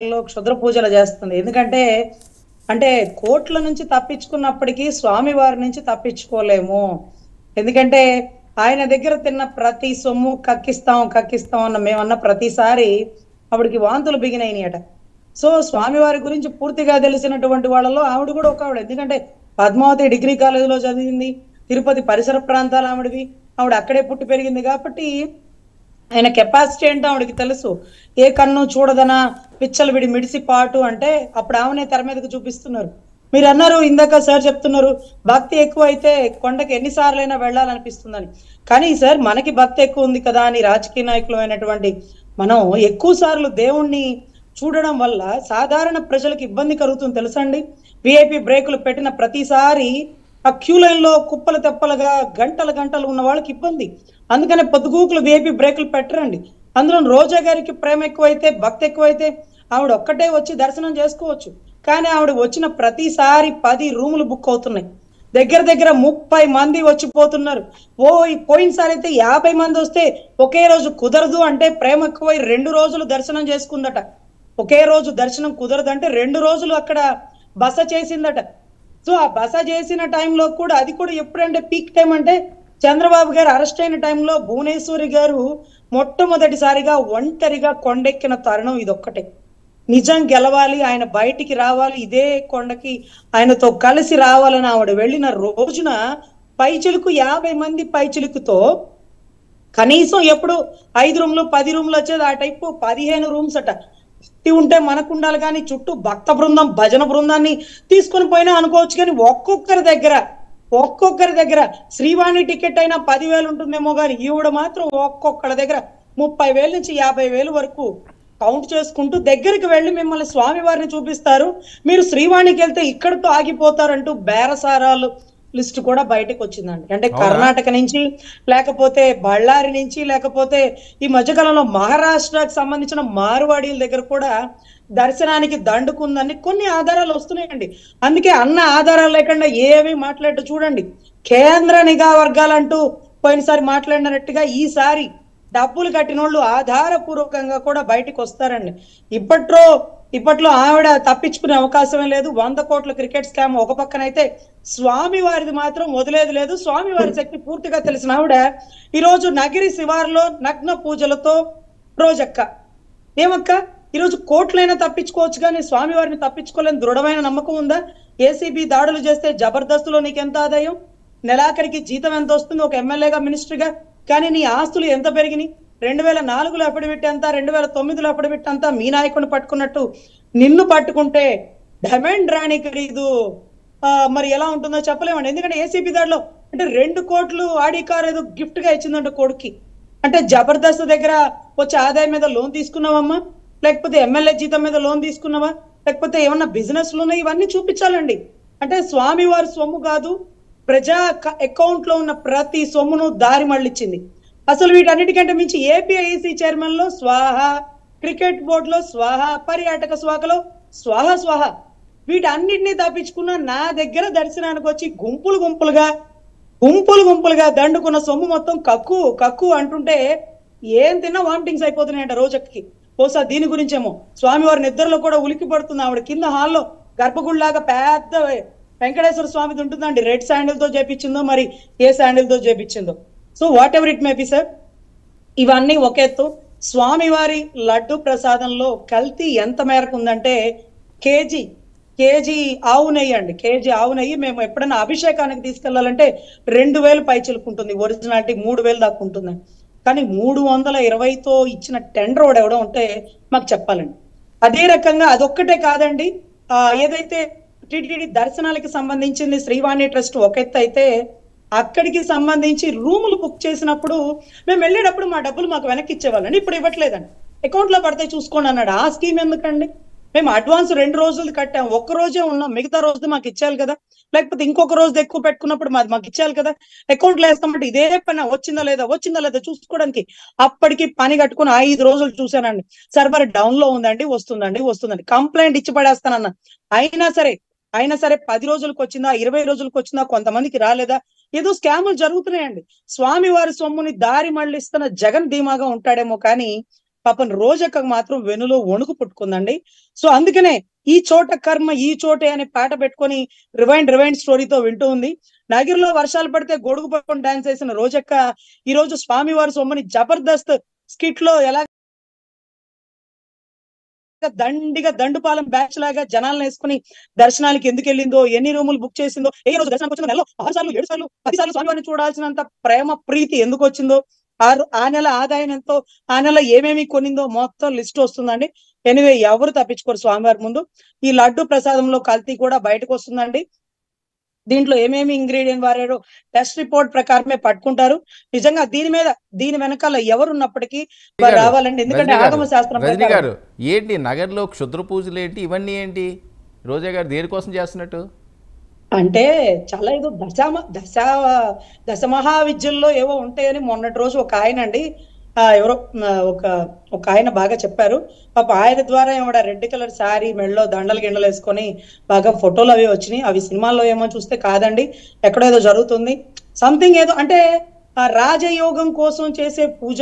క్షుద్ర పూజలు చేస్తుంది. ఎందుకంటే అంటే కోట్ల నుంచి తప్పించుకున్నప్పటికీ స్వామి వారి నుంచి తప్పించుకోలేము. ఎందుకంటే ఆయన దగ్గర తిన్న ప్రతి సొమ్ము కక్కిస్తాం కక్కిస్తాం అన్న మేమన్న ప్రతిసారి ఆవిడకి వాంతులు బిగినైనాయట. సో స్వామి వారి గురించి పూర్తిగా తెలిసినటువంటి వాళ్ళలో ఆవిడ కూడా ఒక ఆవిడ. ఎందుకంటే పద్మావతి డిగ్రీ కాలేజీలో చదివింది, తిరుపతి పరిసర ప్రాంతాలు ఆవిడవి, ఆవిడ అక్కడే పుట్టి పెరిగింది కాబట్టి ఆయన కెపాసిటీ ఏంటో ఆవిడకి తెలుసు. ఏ కన్ను చూడదనా పిచ్చలు విడి మిడిసి పాటు అంటే అప్పుడు ఆమెనే తెర మీదకి చూపిస్తున్నారు. మీరు అన్నారు ఇందాక సార్ చెప్తున్నారు భక్తి ఎక్కువ అయితే కొండకి ఎన్నిసార్లైనా వెళ్ళాలనిపిస్తుందని. కానీ సార్ మనకి భక్తి ఎక్కువ ఉంది కదా అని రాజకీయ నాయకులు అయినటువంటి మనం ఎక్కువ సార్లు దేవుణ్ణి చూడడం వల్ల సాధారణ ప్రజలకు ఇబ్బంది కలుగుతుంది తెలుసండి. విఐపి బ్రేకులు పెట్టిన ప్రతిసారి ఆ క్యూ లైన్ లో కుప్పలు తెప్పలుగా గంటలు గంటలు ఉన్న వాళ్ళకి ఇబ్బంది. అందుకనే పొద్దుగూకులు విఐపి బ్రేకులు పెట్టరండి. అందులో రోజా గారికి ప్రేమ ఎక్కువైతే భక్తి ఎక్కువైతే ఆవిడ ఒక్కటే వచ్చి దర్శనం చేసుకోవచ్చు. కానీ ఆవిడ వచ్చిన ప్రతిసారి 10 రూములు బుక్ అవుతున్నాయి. దగ్గర దగ్గర 30 మంది వచ్చిపోతున్నారు. పోయినసారి అయితే 50 మంది వస్తే ఒకే రోజు కుదరదు అంటే ప్రేమ ఎక్కువై 2 రోజులు దర్శనం చేసుకుందట. ఒకే రోజు దర్శనం కుదరదు అంటే 2 రోజులు అక్కడ బస చేసిందట. సో ఆ బస చేసిన టైంలో కూడా అది కూడా ఎప్పుడంటే పీక్ టైం అంటే చంద్రబాబు గారు అరెస్ట్ అయిన టైంలో భువనేశ్వరి గారు మొట్టమొదటిసారిగా ఒంటరిగా కొండెక్కిన తరుణం ఇదొక్కటే. నిజం గెలవాలి, ఆయన బయటికి రావాలి, ఇదే కొండకి ఆయనతో కలిసి రావాలని ఆవిడ వెళ్ళిన రోజున పైచిలుకు 50 మంది పైచిలుకుతో కనీసం ఎప్పుడు 5 రూమ్లు 10 రూమ్లు వచ్చేది. ఆ టైపు 15 రూమ్స్ అట. భక్తి ఉంటే మనకు ఉండాలి కానీ చుట్టూ భక్త బృందం భజన బృందాన్ని తీసుకొని పోయినా అనుకోవచ్చు. కానీ ఒక్కొక్కరి దగ్గర శ్రీవాణి టికెట్ అయినా 10,000 ఉంటుందేమో కానీ ఈవిడ మాత్రం ఒక్కొక్కరి దగ్గర 30,000 నుంచి 50,000 వరకు కౌంట్ చేసుకుంటూ దగ్గరికి వెళ్ళి మిమ్మల్ని స్వామి వారిని చూపిస్తారు, మీరు శ్రీవాణికి వెళ్తే ఇక్కడితో ఆగిపోతారంటూ బేరసారాలు లిస్ట్ కూడా బయటకు వచ్చిందండి. అంటే కర్ణాటక నుంచి, లేకపోతే బళ్ళారి నుంచి, లేకపోతే ఈ మధ్యకాలంలో మహారాష్ట్రకు సంబంధించిన మార్వాడీల దగ్గర కూడా దర్శనానికి దండుకుందని కొన్ని ఆధారాలు వస్తున్నాయండి. అందుకే అన్న ఆధారాలు లేకుండా ఏవి మాట్లాడటం చూడండి. కేంద్ర నిఘా వర్గాలంటూ పోయినసారి మాట్లాడినట్టుగా ఈసారి డబ్బులు కట్టిన వాళ్ళు ఆధారపూర్వకంగా కూడా బయటకు వస్తారండి. ఇప్పట్లో ఆవిడ తప్పించుకునే అవకాశమే లేదు. 100 కోట్ల క్రికెట్ స్కామ్ ఒక పక్కనైతే స్వామి వారిది మాత్రం వదిలేదు లేదు. స్వామి వారి శక్తి పూర్తిగా తెలిసిన ఆవిడ ఈరోజు నగిరి శివార్లో నగ్న పూజలతో రోజక్క ఏమక్క ఈరోజు కోట్లైనా తప్పించుకోవచ్చు కానీ స్వామి వారిని తప్పించుకోలేని దృఢమైన నమ్మకం ఉందా? ఏసీబీ దాడులు చేస్తే జబర్దస్తులో నీకెంత ఆదాయం, నెలాఖరికి జీతం ఎంత వస్తుంది ఒక ఎమ్మెల్యేగా మినిస్టర్గా? కానీ నీ ఆస్తులు ఎంత పెరిగినాయి? 2004లో అఫిడవిట్ అంతా, 2009లో అఫిడవిట్ అంతా మీ నాయకుడిని పట్టుకున్నట్టు నిన్ను పట్టుకుంటే డైమండ్ రాణి ఖరీదు మరి ఎలా ఉంటుందో చెప్పలేమండి. ఎందుకంటే ఏసీబీ దాడిలో అంటే 2 కోట్లు ఆడి కార్ ఏదో గిఫ్ట్ గా ఇచ్చిందంట కొడుక్కి. అంటే జబర్దస్త్ దగ్గర వచ్చే ఆదాయం మీద లోన్ తీసుకున్నావమ్మా, లేకపోతే ఎమ్మెల్యే జీతం మీద లోన్ తీసుకున్నావా, లేకపోతే ఏమన్నా బిజినెస్లు ఉన్నాయి? ఇవన్నీ చూపించాలండి. అంటే స్వామి వారి సొమ్ము కాదు, ప్రజా అకౌంట్ లో ఉన్న ప్రతి సొమ్మును దారి మళ్ళించింది. అసలు వీటన్నిటికంటే మించి ఏపీఐసి చైర్మన్ లో స్వాహ, క్రికెట్ బోర్డులో స్వాహ, పర్యాటక శాఖలో స్వాహ వీటన్నిటినీ తప్పించుకున్న నా దగ్గర దర్శనానికి వచ్చి గుంపులుగా దండుకున్న సొమ్ము మొత్తం కక్కు అంటుంటే ఏం తిన్నా వామిటింగ్స్ అయిపోతున్నాయంట రోజుకి. బహుశా దీని గురించేమో స్వామివారి నిద్రలో కూడా ఉలికి పడుతుంది ఆవిడ. కింద హాల్లో గర్భగుడిలాగా పెద్ద వెంకటేశ్వర స్వామిది ఉంటుందండి. రెడ్ శాండిల్ తో చేపించిందో మరి ఏ శాండిల్ తో చేపించిందో. So whatever it may be sir, ఇవన్నీ ఒక ఎత్తు. స్వామివారి లడ్డు ప్రసాదంలో కల్తీ ఎంత మేరకు ఉందంటే కేజీ ఆవు నెయ్యి అండి. కేజీ ఆవు నెయ్యి మేము ఎప్పుడైనా అభిషేకానికి తీసుకెళ్లాలంటే 2,000 పైచిలుకుంటుంది, ఒరిజినాలిటీ 3,000 దాకా ఉంటుంది. కానీ 320తో ఇచ్చిన టెండర్ ఎవడో ఉంటే మాకు చెప్పాలండి. అదే రకంగా అదొక్కటే కాదండి, ఏదైతే టిటిడి దర్శనాలకి సంబంధించింది శ్రీవాణి ట్రస్ట్ ఒక ఎత్తు అయితే, అక్కడికి సంబంధించి రూములు బుక్ చేసినప్పుడు మేము వెళ్ళేటప్పుడు మా డబ్బులు మాకు వెనక్కి ఇచ్చేవాళ్ళండి. ఇప్పుడు ఇవ్వట్లేదండి, అకౌంట్ లో పడితే చూసుకోండి అన్నాడు. ఆ స్కీమ్ ఎందుకండి? మేము అడ్వాన్స్ 2 రోజులు కట్టాం, ఒక్క రోజే ఉన్నాం, మిగతా రోజు మాకు ఇచ్చేయాలి కదా. లేకపోతే ఇంకొక రోజు ఎక్కువ పెట్టుకున్నప్పుడు మాకు ఇచ్చేయాలి కదా. అకౌంట్ లో వేస్తామంటే ఇదే పని వచ్చిందా లేదా చూసుకోవడానికి అప్పటికి పని కట్టుకుని 5 రోజులు చూశానండి. సర్వర్ డౌన్ లో ఉందండి, వస్తుందండి కంప్లైంట్ ఇచ్చి పడేస్తానన్నా. అయినా సరే 10 రోజులకు వచ్చిందా, 20 రోజులకు వచ్చిందా, కొంతమందికి రాలేదా, ఏదో స్కాములు జరుగుతున్నాయండి. స్వామి వారి సొమ్ముని దారి మళ్ళిస్తున్న జగన్ ధీమాగా ఉంటాడేమో కానీ పాపం రోజక్కకు మాత్రం వెనులో వణుకు పుట్టుకుందండి. సో అందుకనే ఈ చోట కర్మ ఈ చోటే అనే పాట పెట్టుకొని రివైండ్ స్టోరీతో వింటూ ఉంది. నగిరిలో వర్షాలు పడితే గొడుగు పట్టుకొని డాన్స్ చేసిన రోజక్క ఈ రోజు స్వామివారి సొమ్మని జబర్దస్త్ స్కిట్ లో ఎలా దండుపాలెం బ్యాచ్ లాగా జనాలను వేసుకుని దర్శనానికి ఎందుకు వెళ్ళిందో, ఎన్ని రూములు బుక్ చేసిందో, ఏ రోజు దర్శనానికి వచ్చిందో, నెలలో 6 సార్లు 7 సార్లు 10 సార్లు స్వామివారిని చూడాల్సినంత ప్రేమ ప్రీతి ఎందుకు వచ్చిందో, ఆ నెల ఆదాయం ఎంతో, ఆ నెల ఏమేమి కొనిందో మొత్తం లిస్ట్ వస్తుందండి. ఎనివే ఎవరు తప్పించుకోరు స్వామివారి ముందు. ఈ లడ్డు ప్రసాదంలో కల్తీ కూడా బయటకు వస్తుందండి. దీంట్లో ఏమేమి ఇంగ్రీడియంట్ వాడారో టెస్ట్ రిపోర్ట్ ప్రకారమే పట్టుకుంటారు. నిజంగా దీని వెనకాల ఎవరున్నప్పటికీ రావాలండి. ఎందుకంటే ఆగమ శాస్త్రం రజనీ ప్రకారం గారు ఏంటి నగర్లో క్షుద్ర పూజలు ఏంటి ఇవన్నీ ఏంటి? రోజా గారు దేనికోసం చేస్తున్నట్టు? అంటే చాలా ఏదో దశమహావిద్యల్లో ఏవో ఉంటాయని మొన్నటి రోజు ఒక ఆయన అండి ఎవరో ఒక ఆయన బాగా చెప్పారు. పాప ఆయన ద్వారా ఏమో రెడ్ కలర్ శారీ మెడలో దండలు గిండలు వేసుకొని బాగా ఫోటోలు అవి వచ్చినాయి. అవి సినిమాల్లో ఏమో చూస్తే కాదండి, ఎక్కడో ఏదో జరుగుతుంది సంథింగ్ ఏదో. అంటే ఆ రాజయోగం కోసం చేసే పూజ